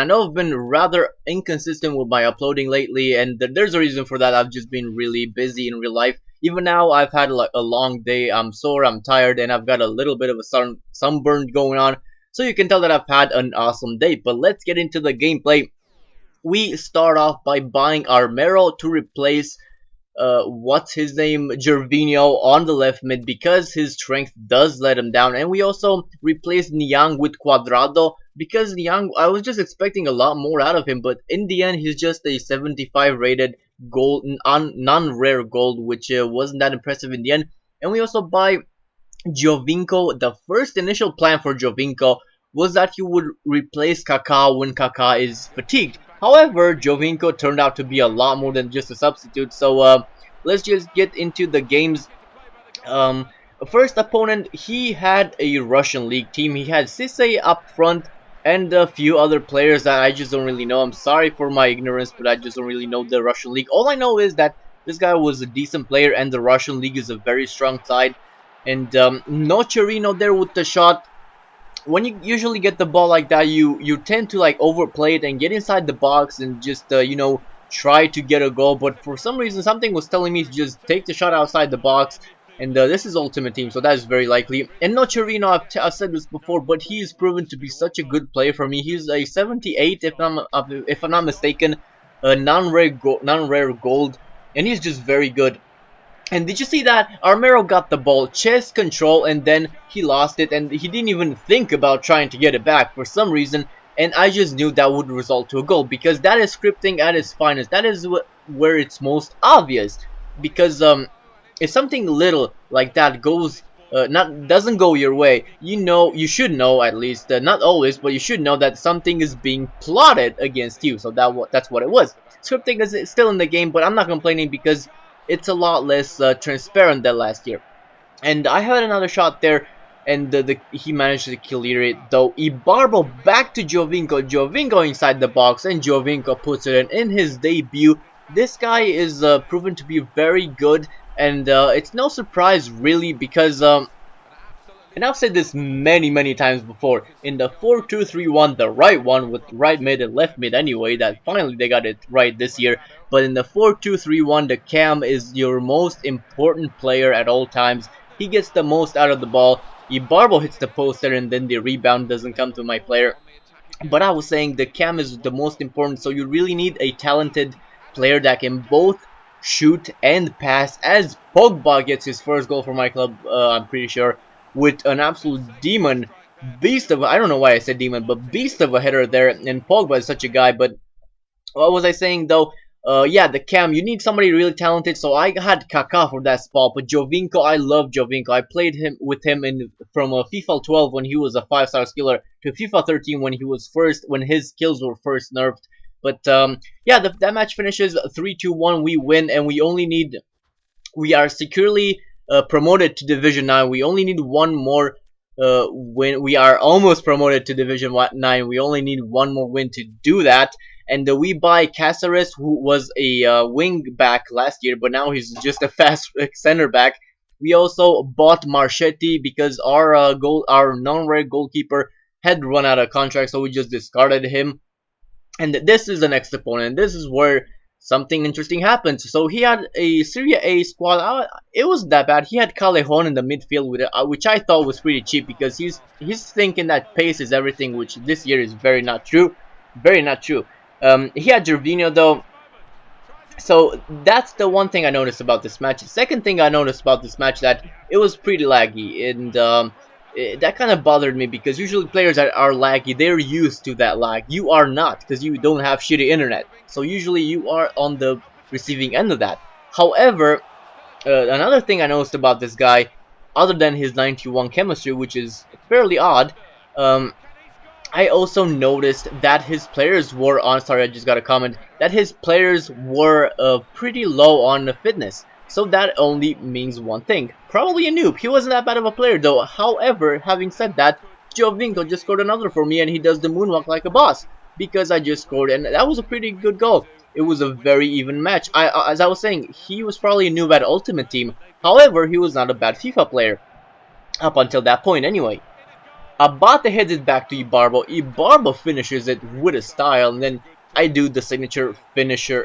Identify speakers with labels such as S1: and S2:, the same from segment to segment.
S1: I know I've been rather inconsistent with my uploading lately, and there's a reason for that. I've just been really busy in real life. Even now, I've had like a long day. I'm sore, I'm tired, and I've got a little bit of a sunburn going on. So you can tell that I've had an awesome day. But let's get into the gameplay. We start off by buying Armero to replace what's his name, Gervinho on the left mid, because his strength does let him down. And we also replaced Niang with Cuadrado because Niang, I was just expecting a lot more out of him, but in the end he's just a 75 rated gold, non-rare gold, which wasn't that impressive in the end. And we also buy Giovinco. The first initial plan for Giovinco was that he would replace Kaká when Kaká is fatigued. However, Giovinco turned out to be a lot more than just a substitute. So let's just get into the games. Um, First opponent, he had a Russian league team. He had Sisse up front and a few other players that I just don't really know. I'm sorry for my ignorance, but I just don't really know the Russian league. All I know is that this guy was a decent player and the Russian league is a very strong side. And Nocerino there with the shot. When you usually get the ball like that, you tend to like overplay it and get inside the box and just you know, try to get a goal. But for some reason, something was telling me to just take the shot outside the box. And this is Ultimate Team, so that is very likely. And Nocerino, I've said this before, but he is proven to be such a good player for me. He's a 78, if I'm not mistaken, a non-rare gold, and he's just very good. And did you see that? Armero got the ball, chest control, and then he lost it, and he didn't even think about trying to get it back for some reason, and I just knew that would result to a goal, because that is scripting at its finest. That is where it's most obvious, because if something little like that goes, doesn't go your way, you should know at least, not always, but you should know that something is being plotted against you, so that's what it was. Scripting is still in the game, but I'm not complaining because it's a lot less transparent than last year. And I had another shot there, and he managed to clear it, though. Ibarbo back to Giovinco. Giovinco inside the box, and Giovinco puts it in his debut. This guy is proven to be very good, and it's no surprise, really, because and I've said this many times before, in the 4-2-3-1, the right one with right mid and left mid anyway, that finally they got it right this year, but in the 4-2-3-1, the cam is your most important player at all times. He gets the most out of the ball. Ibarbo hits the poster and then the rebound doesn't come to my player. But I was saying the cam is the most important, so you really need a talented player that can both shoot and pass, as Pogba gets his first goal for my club, I'm pretty sure, with an absolute demon, beast of, I don't know why I said demon, but beast of a header there, and Pogba is such a guy. But what was I saying though? Yeah, the cam, you need somebody really talented, so I had Kaká for that spot, but Giovinco, I love Giovinco. I played with him from FIFA 12 when he was a 5-star skiller to FIFA 13 when when his skills were first nerfed. But yeah, that match finishes 3-2-1, we win, and we are securely promoted to Division 9. We only need one more win. We are almost promoted to Division 9. We only need one more win to do that. And we buy Caceres, who was a wing back last year, but now he's just a fast center back. We also bought Marchetti because our non-rare goalkeeper had run out of contract, so we just discarded him. And this is the next opponent. This is where something interesting happens. So he had a Serie A squad. It wasn't that bad. He had Callejon in the midfield, which I thought was pretty cheap because he's thinking that pace is everything, which this year is very not true. Very not true. He had Gervinho though. So that's the one thing I noticed about this match. The second thing I noticed about this match, that it was pretty laggy, and that kind of bothered me because usually players that are laggy, they're used to that lag. You are not, because you don't have shitty internet. So usually you are on the receiving end of that. However, another thing I noticed about this guy, other than his 91 chemistry, which is fairly odd, I also noticed that his players were on, sorry I just got a comment, that his players were pretty low on fitness. So that only means one thing. Probably a noob. He wasn't that bad of a player though. However, having said that, Giovinco just scored another for me and he does the moonwalk like a boss. Because I just scored, and that was a pretty good goal. It was a very even match. As I was saying, he was probably a noob at Ultimate Team. However, he was not a bad FIFA player. Up until that point anyway. Abate heads it back to Ibarbo. Ibarbo finishes it with a style, and then I do the signature finisher,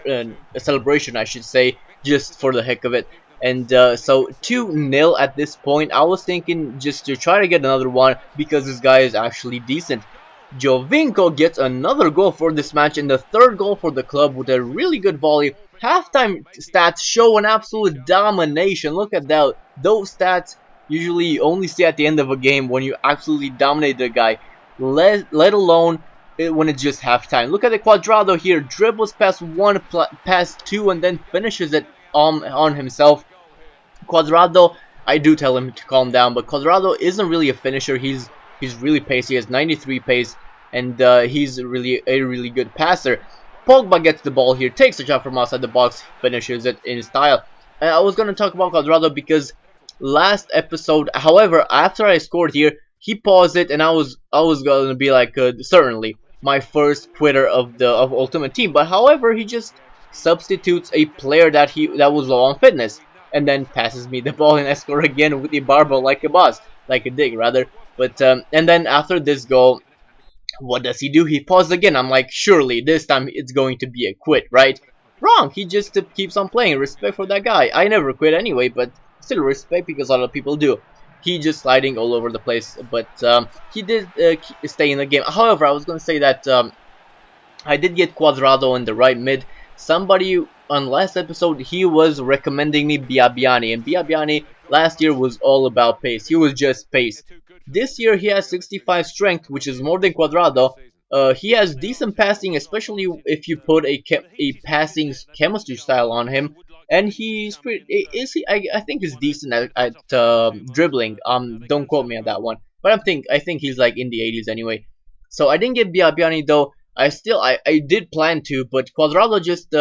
S1: a celebration, I should say, just for the heck of it. And so 2-0 at this point. I was thinking just to try to get another one because this guy is actually decent. Jovinko gets another goal for this match and the third goal for the club with a really good volley. Halftime stats show an absolute domination. Look at that. Those stats usually you only see at the end of a game when you absolutely dominate the guy. Let alone when it's just halftime. Look at the Cuadrado here. Dribbles past one, past two, and then finishes it on himself. Cuadrado, I do tell him to calm down, but Cuadrado isn't really a finisher. He's really pacey. He has 93 pace, and he's really a really good passer. Pogba gets the ball here, takes a shot from outside the box, finishes it in style. I was gonna talk about Cuadrado because last episode, however, after I scored here, he paused it, and I was gonna be like, certainly my first quitter of Ultimate Team, but however, he just substitutes a player that was low on fitness and then passes me the ball and I score again with the barbell like a boss, like a dig rather. But and then after this goal, what does he do? He pauses again. I'm like, surely this time it's going to be a quit, right? Wrong. He just keeps on playing. Respect for that guy. I never quit anyway, but still respect because a lot of people do. He just sliding all over the place, but he did stay in the game. However, I was going to say that I did get Cuadrado in the right mid. Somebody on last episode, he was recommending me Biabiani, and Biabiani last year was all about pace. He was just pace. This year he has 65 strength, which is more than Cuadrado. He has decent passing, especially if you put a passing chemistry style on him. And he's pretty, is he? I think he's decent at dribbling. Don't quote me on that one, but I think he's like in the 80s anyway. So I didn't get Biabiani though. I did plan to, but Cuadrado just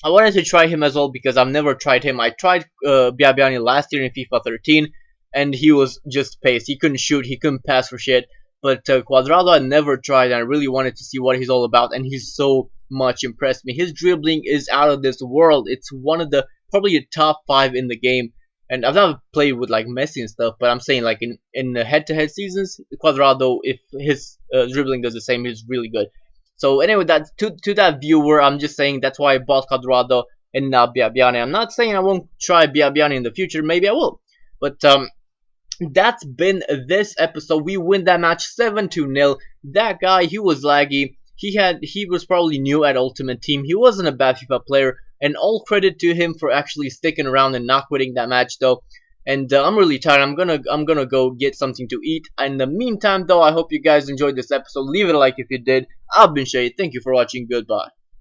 S1: I wanted to try him as well because I've never tried him. I tried Biabiani last year in FIFA 13, and he was just pace. He couldn't shoot, he couldn't pass for shit. But Cuadrado I never tried, and I really wanted to see what he's all about, and he's so much impressed me. His dribbling is out of this world. It's one of the probably a top 5 in the game. And I've never played with like Messi and stuff, but I'm saying like in the head-to-head seasons, Cuadrado, if his dribbling does the same, he's really good. So anyway, that to that viewer, I'm just saying that's why I bought Cuadrado and not Biabiani. I'm not saying I won't try Biabiani in the future. Maybe I will. But that's been this episode. We win that match 7-0. That guy, he was laggy. He was probably new at Ultimate Team. He wasn't a bad FIFA player, and all credit to him for actually sticking around and not quitting that match though. And I'm really tired. I'm gonna go get something to eat. In the meantime though, I hope you guys enjoyed this episode. Leave it a like if you did. I've been Shay. Thank you for watching. Goodbye.